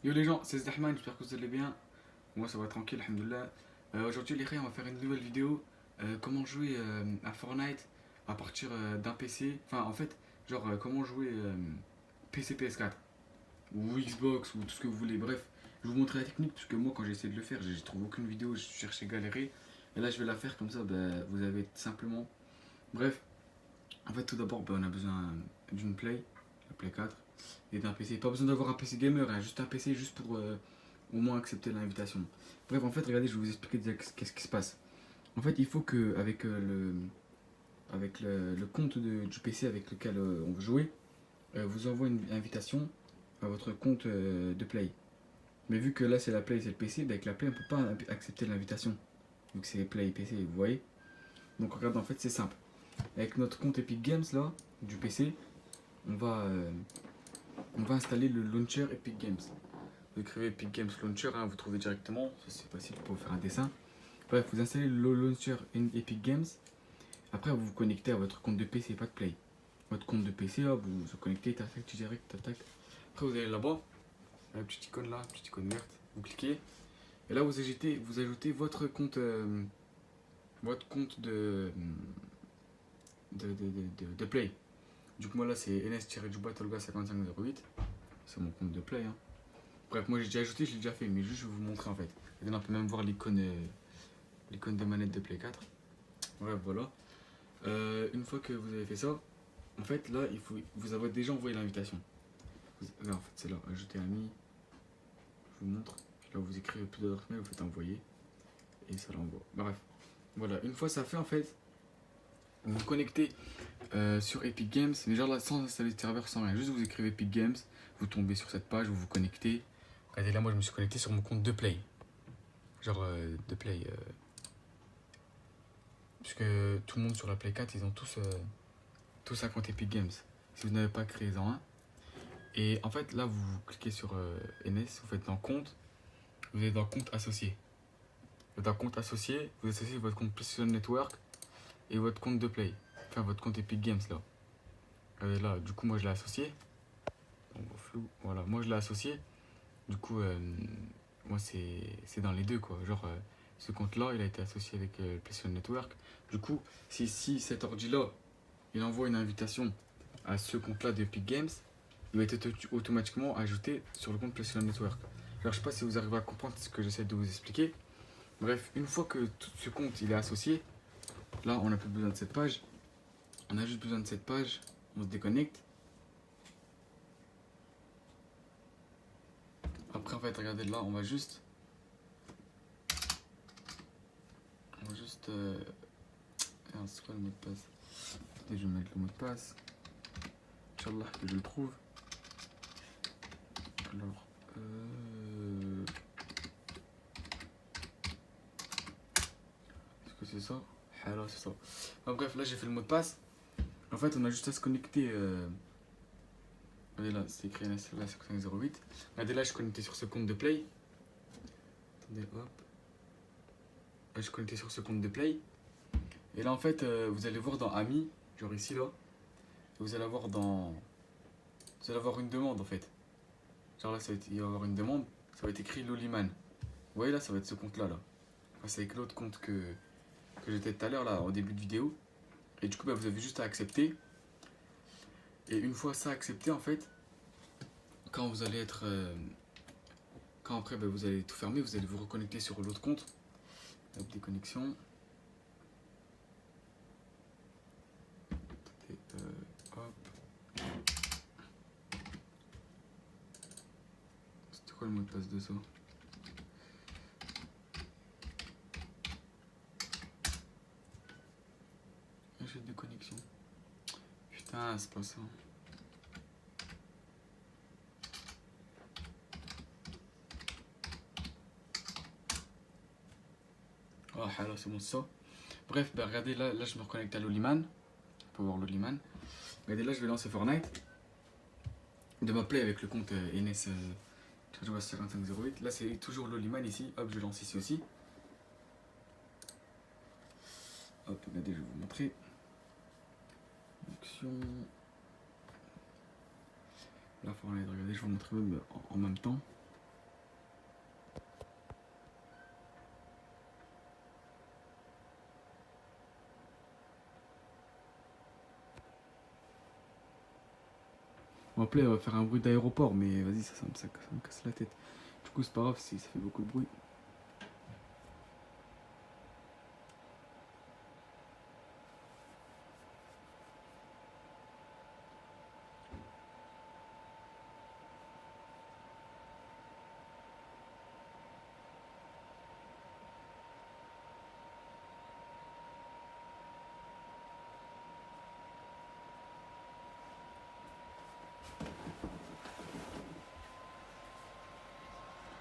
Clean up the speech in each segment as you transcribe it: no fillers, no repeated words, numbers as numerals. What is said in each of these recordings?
Yo les gens, c'est Zdahman, j'espère que vous allez bien. Moi ça va tranquille, alhamdoulilah. Aujourd'hui les gars, on va faire une nouvelle vidéo. Comment jouer à Fortnite à partir d'un PC. Enfin en fait, genre comment jouer PC PS4 ou Xbox ou tout ce que vous voulez. Bref, je vais vous montrer la technique parce que moi quand j'ai essayé de le faire, j'ai trouvé aucune vidéo, je cherchais galérer. Et là je vais la faire comme ça, vous avez simplement. Bref, en fait tout d'abord on a besoin d'une Play, la Play 4, et d'un PC. Pas besoin d'avoir un PC gamer, hein, juste un PC juste pour au moins accepter l'invitation. Bref, en fait, regardez, je vais vous expliquer déjà qu'est-ce qui se passe. En fait, il faut que avec le compte du PC avec lequel on veut jouer, vous envoie une invitation à votre compte de Play. Mais vu que là c'est la Play, c'est le PC, bah avec la Play on peut pas accepter l'invitation. Vu que c'est Play PC, vous voyez. Donc regarde, en fait c'est simple. Avec notre compte Epic Games là, du PC, on va, euh, on va installer le launcher Epic Games. Vous écrivez Epic Games Launcher, hein, vous trouvez directement, ça c'est facile pour faire un dessin. Bref, vous installez le launcher Epic Games. Après, vous vous connectez à votre compte de PC, pas de Play. Votre compte de PC, là, vous vous connectez, tac, tac, direct, tac, tac. Après, vous allez là-bas, la petite icône là, petite icône verte. Vous cliquez. Et là, vous ajoutez votre compte de Play. Du coup, moi là, c'est ns-battlega5508. C'est mon compte de Play. Hein. Bref, moi j'ai déjà ajouté, je l'ai déjà fait, mais juste je vais vous montrer en fait. Et là, on peut même voir l'icône de manette de Play 4. Bref, voilà. Une fois que vous avez fait ça, en fait, là, vous avez déjà envoyé l'invitation. Là, en fait, c'est là, ajouter ami. Je vous montre. Là, vous écrivez plus d'adresse mail, vous faites envoyer. Et ça l'envoie. Bref. Voilà, une fois ça fait, en fait, vous vous connectez sur Epic Games, mais genre là, sans installer le serveur, sans rien. Juste vous écrivez Epic Games, vous tombez sur cette page, vous vous connectez. Regardez, là, moi, je me suis connecté sur mon compte de Play. Genre de Play. Puisque tout le monde sur la Play 4, ils ont tous un compte Epic Games. Si vous n'avez pas créé en un. Et en fait, là, vous cliquez sur NS, vous faites dans compte, vous êtes dans compte associé. Vous êtes dans compte associé, vous associez votre compte PlayStation Network et votre compte de Play. Enfin, votre compte Epic Games là. Et là, du coup, moi je l'ai associé. Donc, flou, voilà, moi je l'ai associé. Du coup, moi c'est dans les deux quoi. Genre, ce compte là, il a été associé avec PlayStation Network. Du coup, si cet ordi là, il envoie une invitation à ce compte là d'Epic Games, il va être automatiquement ajouté sur le compte PlayStation Network. Alors je sais pas si vous arrivez à comprendre ce que j'essaie de vous expliquer. Bref, une fois que tout ce compte il est associé, là on n'a plus besoin de cette page. On a juste besoin de cette page. On se déconnecte. Après en fait regardez là on va juste alors, c'est quoi le mot de passe? Attendez, je vais mettre le mot de passe. Inch'Allah que je le trouve. Alors est-ce que c'est ça? Alors c'est ça. Enfin, bref, là j'ai fait le mot de passe. En fait, on a juste à se connecter. Regardez là, c'est écrit là, c'est 508. Regardez là, je suis connecté sur ce compte de Play. Attendez, hop. Là, je suis connecté sur ce compte de Play. Et là, en fait, vous allez voir dans Amis, genre ici là. Vous allez avoir vous allez avoir une demande en fait. Genre là, il va y avoir une demande. Ça va être écrit Loliman. Vous voyez là, ça va être ce compte là. Enfin, c'est avec l'autre compte que j'étais tout à l'heure là, au début de vidéo. Et du coup, bah, vous avez juste à accepter. Et une fois ça accepté, en fait, quand vous allez être. Quand après bah, vous allez tout fermer, vous allez vous reconnecter sur l'autre compte. Hop, déconnexion. Et, hop. C'était quoi le mot de passe de ça? J'ai de déconnexion. Putain, c'est pas ça. Oh, là, c'est bon, ça. Bref, bah, regardez, là, je me reconnecte à Loliman. On peut voir Loliman. Regardez, là, je vais lancer Fortnite. De ma play avec le compte NS 5508. Là, c'est toujours Loliman ici. Hop, je lance ici aussi. Hop, regardez, je vais vous montrer. Action. Là, Fortnite, regardez, je vais vous montrer même en même temps. En play, on va faire un bruit d'aéroport, mais vas-y, ça me casse la tête. Du coup, c'est pas grave si ça fait beaucoup de bruit.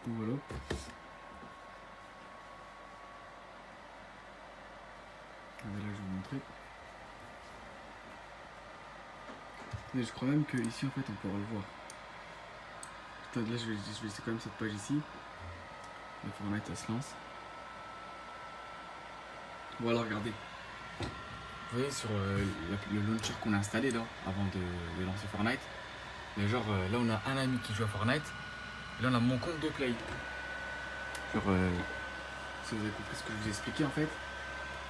Donc voilà. Là, je vais vous montrer. Et je crois même que ici, en fait, on pourra le voir. Putain, là, je vais laisser quand même cette page ici. Le Fortnite, ça se lance. Voilà, regardez. Vous voyez sur le launcher qu'on a installé là, avant de lancer Fortnite. Mais genre, là, on a un ami qui joue à Fortnite. Et là, on a mon compte de play. Genre, si vous avez compris ce que je vous ai expliqué en fait.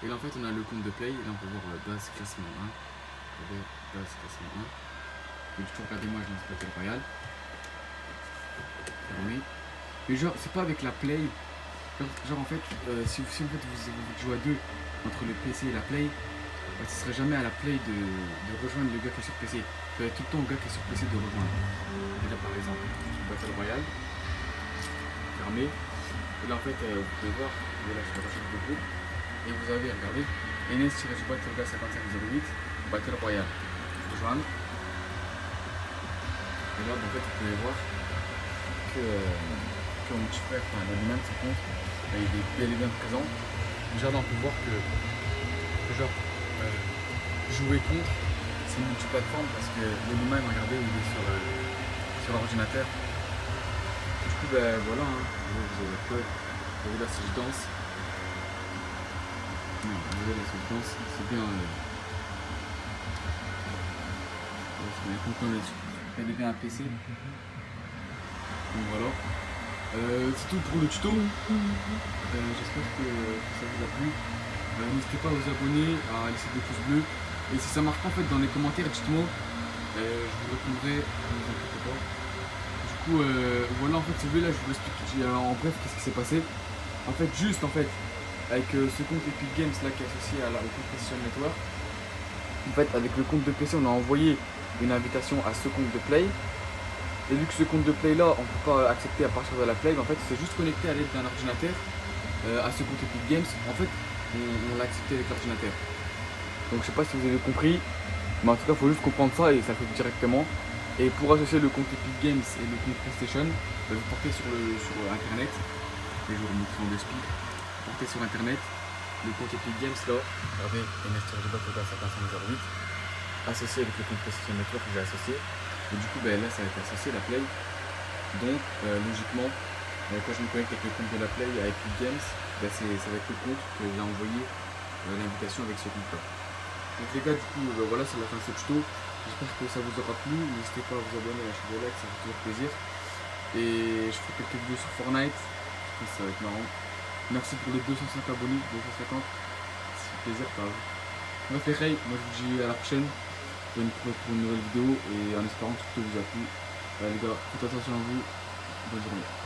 Et là, en fait, on a le compte de play. Et là, on peut voir base classement 1. Regardez, base classement 1. Et du coup, regardez, moi, je lance Battle Royale. Fermé. Mais genre, c'est pas avec la play. Genre en fait, si en fait vous jouez à deux entre le PC et la play, ce serait jamais à la play de rejoindre le gars qui est sur PC. Ça va être tout le temps au gars qui est sur PC de rejoindre. Et là, par exemple, sur Battle Royale, fermé. Et là, en fait, vous pouvez voir, là, je vais rejoindre le groupe. Et vous avez, regardez, NS-Battle 5508, Battle Royale. Rejoindre. Et là, en fait, vous pouvez voir que mon petit frère, enfin, lui-même, son compte, il est bel et bien présent. Déjà, là, on peut voir que genre, jouer contre, c'est multiplateforme parce que lui-même, regardez, il est sur l'ordinateur. Du coup, ben voilà, hein. Vous avez la preuve. Vous voyez là, si je danse. Non, vous voyez là, si je danse, c'est bien. C'est bien content, il est bien un PC. Donc voilà. C'est tout pour le tuto. J'espère que ça vous a plu. N'hésitez pas à vous abonner, à laisser des pouces bleus. Et si ça marche pas en fait dans les commentaires, dites-moi. Je vous répondrai, ne vous inquiétez pas. Du coup, voilà en fait si vous voulez là je vous explique en bref qu'est-ce qui s'est passé. En fait juste en fait avec ce compte Epic Games là qui est associé au compte PlayStation Network. En fait avec le compte de PC on a envoyé une invitation à ce compte de Play. Et vu que ce compte de play là, on ne peut pas accepter à partir de la play, en fait c'est juste connecté à l'aide d'un ordinateur à ce compte Epic Games. En fait, on l'a accepté avec l'ordinateur. Donc je sais pas si vous avez compris, mais en tout cas il faut juste comprendre ça et ça fait directement. Et pour associer le compte Epic Games et le compte PlayStation, vous partez sur internet. Et je vais vous montrer en explique. Vous partez sur internet, le compte Epic Games là, regardez, NS-Battle 5508, associé avec le compte PlayStation Network que j'ai associé. Et du coup, ben, là, ça va être associé la Play. Donc, logiquement, quand je me connecte avec le compte de la Play avec Epic Games, ben, ça va être le compte que j'ai envoyé l'invitation avec ce compte-là. Donc, les gars, du coup, ben, voilà, c'est la fin de ce tuto. J'espère que ça vous aura plu. N'hésitez pas à vous abonner, à lâcher des likes, ça fait toujours plaisir. Et je ferai quelques vidéos sur Fortnite. Je pense que ça va être marrant. Merci pour les 205 abonnés, 250. Ça fait plaisir, par vous. Bref, les Ray, moi je vous dis à la prochaine. Pour une nouvelle vidéo et en espérant que tout vous a plu. Les gars, faites attention à vous. Bonne journée.